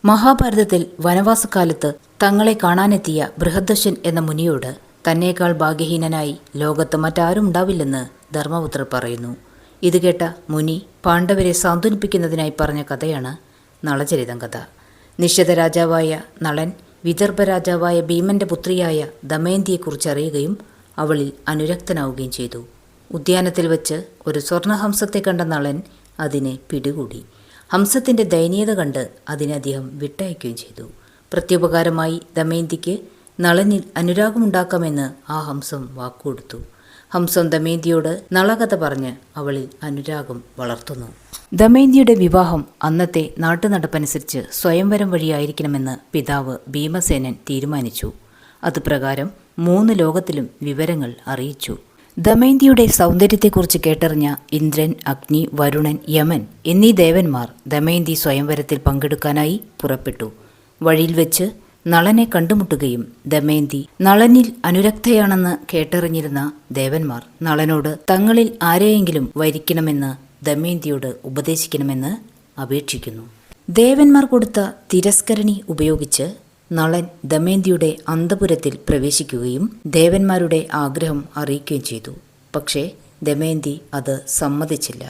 മഹാഭാരതത്തിൽ വനവാസകാലത്ത് തങ്ങളെ കാണാനെത്തിയ ബൃഹദർശൻ എന്ന മുനിയോട് തന്നേക്കാൾ ഭാഗ്യഹീനനായി ലോകത്ത് മറ്റാരും ഉണ്ടാവില്ലെന്ന് ധർമ്മപുത്രർ പറയുന്നു. ഇത് കേട്ട മുനി പാണ്ഡവരെ സാന്ത്വനിപ്പിക്കുന്നതിനായി പറഞ്ഞ കഥയാണ് നളചരിതം കഥ. നിശ്ചിത രാജാവായ നളൻ വിദർഭ രാജാവായ ഭീമന്റെ പുത്രിയായ ദമയന്തിയെക്കുറിച്ചറിയുകയും അവളിൽ അനുരക്തനാവുകയും ചെയ്തു. ഉദ്യാനത്തിൽ വച്ച് ഒരു സ്വർണഹംസത്തെ കണ്ട നളൻ അതിനെ പിടികൂടി. ഹംസത്തിൻ്റെ ദയനീയത കണ്ട് അതിനെ അദ്ദേഹം വിട്ടയക്കുകയും ചെയ്തു. പ്രത്യുപകാരമായി ദമയന്തിക്ക് നളനിൽ അനുരാഗമുണ്ടാക്കാമെന്ന് ആ ഹംസം വാക്കുകൊടുത്തു. ഹംസം ദമയന്തിയോട് നളകഥ പറഞ്ഞ് അവളിൽ അനുരാഗം വളർത്തുന്നു. ദമയന്തിയുടെ വിവാഹം അന്നത്തെ നാട്ടുനടപ്പനുസരിച്ച് സ്വയംവരം വഴിയായിരിക്കണമെന്ന് പിതാവ് ഭീമസേനൻ തീരുമാനിച്ചു. അതുപ്രകാരം 3 ലോകത്തിലും വിവരങ്ങൾ അറിയിച്ചു. ദമയന്തിയുടെ സൗന്ദര്യത്തെക്കുറിച്ച് കേട്ടറിഞ്ഞ ഇന്ദ്രൻ, അഗ്നി, വരുണൻ, യമൻ എന്നീ ദേവന്മാർ ദമയന്തി സ്വയംവരത്തിൽ പങ്കെടുക്കാനായി പുറപ്പെട്ടു. വഴിയിൽ വെച്ച് നളനെ കണ്ടുമുട്ടുകയും ദമയന്തി നളനിൽ അനുരക്തയാണെന്ന് കേട്ടറിഞ്ഞിരുന്ന ദേവന്മാർ നളനോട് തങ്ങളിൽ ആരെയെങ്കിലും വരിക്കണമെന്ന് ദമയന്തിയോട് ഉപദേശിക്കണമെന്ന് അപേക്ഷിക്കുന്നു. ദേവന്മാർ കൊടുത്ത തിരസ്കരണി ഉപയോഗിച്ച് നളൻ ദമയന്തിയുടെ അന്തപുരത്തിൽ പ്രവേശിക്കുകയും ദേവന്മാരുടെ ആഗ്രഹം അറിയിക്കുകയും ചെയ്തു. പക്ഷേ ദമയന്തി അത് സമ്മതിച്ചില്ല.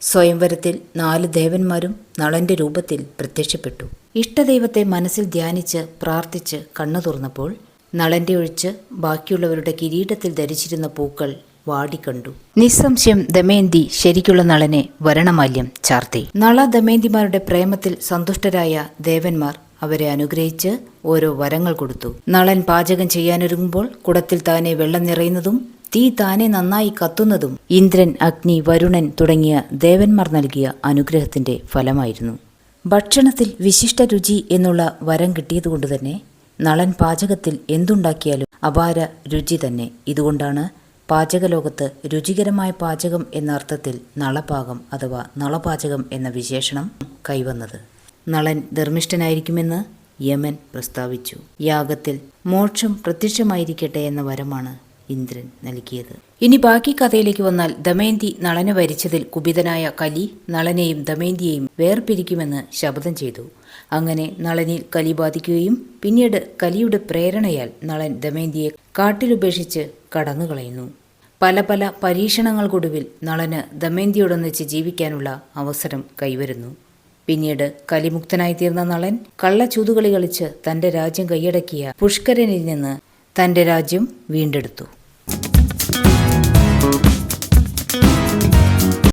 സ്വയംവരത്തിൽ 4 ദേവന്മാരും നളന്റെ രൂപത്തിൽ പ്രത്യക്ഷപ്പെട്ടു. ഇഷ്ടദൈവത്തെ മനസ്സിൽ ധ്യാനിച്ച് പ്രാർത്ഥിച്ച് കണ്ണു തുറന്നപ്പോൾ നളന്റെ ഒഴിച്ച് ബാക്കിയുള്ളവരുടെ കിരീടത്തിൽ ധരിച്ചിരുന്ന പൂക്കൾ വാടിക്കണ്ടു. നിസ്സംശയം ദമയന്തി ശരിക്കുള്ള നളനെ വരണമാല്യം ചാർത്തി. നള ദമയന്തിമാരുടെ പ്രേമത്തിൽ സന്തുഷ്ടരായ ദേവന്മാർ അവരെ അനുഗ്രഹിച്ച് ഓരോ വരങ്ങൾ കൊടുത്തു. നളൻ പാചകം ചെയ്യാനൊരുങ്ങുമ്പോൾ കുടത്തിൽ താനെ വെള്ളം നിറയുന്നതും തീ താനെ നന്നായി കത്തുന്നതും ഇന്ദ്രൻ, അഗ്നി, വരുണൻ തുടങ്ങിയ ദേവന്മാർ നൽകിയ അനുഗ്രഹത്തിന്റെ ഫലമായിരുന്നു. ഭക്ഷണത്തിൽ വിശിഷ്ട രുചി എന്നുള്ള വരം കിട്ടിയതുകൊണ്ടുതന്നെ നളൻ പാചകത്തിൽ എന്തുണ്ടാക്കിയാലും അപാര രുചി തന്നെ. ഇതുകൊണ്ടാണ് പാചകലോകത്ത് രുചികരമായ പാചകം എന്ന അർത്ഥത്തിൽ നളപാകം അഥവാ നളപാചകം എന്ന വിശേഷണം കൈവന്നത്. നളൻ ധർമ്മിഷ്ഠനായിരിക്കുമെന്ന് യമൻ പ്രസ്താവിച്ചു. യാഗത്തിൽ മോക്ഷം പ്രത്യക്ഷമായിരിക്കട്ടെ എന്ന വരമാണ് ഇന്ദ്രൻ നൽകിയത്. ഇനി ബാക്കി കഥയിലേക്ക് വന്നാൽ ദമയന്തി നളനെ വരിച്ചതിൽ കുപിതനായ കലി നളനെയും ദമയന്തിയെയും വേർപിരിക്കുമെന്ന് ശപഥം ചെയ്തു. അങ്ങനെ നളനിൽ കലി ബാധിക്കുകയും പിന്നീട് കലിയുടെ പ്രേരണയാൽ നളൻ ദമയന്തിയെ കാട്ടിലുപേക്ഷിച്ച് കടന്നുകളയുന്നു. പല പരീക്ഷണങ്ങൾക്കൊടുവിൽ നളന് ദമയന്തിയോടൊന്നിച്ച് ജീവിക്കാനുള്ള അവസരം കൈവരുന്നു. പിന്നീട് കലിമുക്തനായി തീർന്ന നളൻ കള്ളച്ചൂതുകളി കളിച്ച് തന്റെ രാജ്യം കൈയടക്കിയ പുഷ്കരനിൽ നിന്ന് തന്റെ രാജ്യം വീണ്ടെടുത്തു.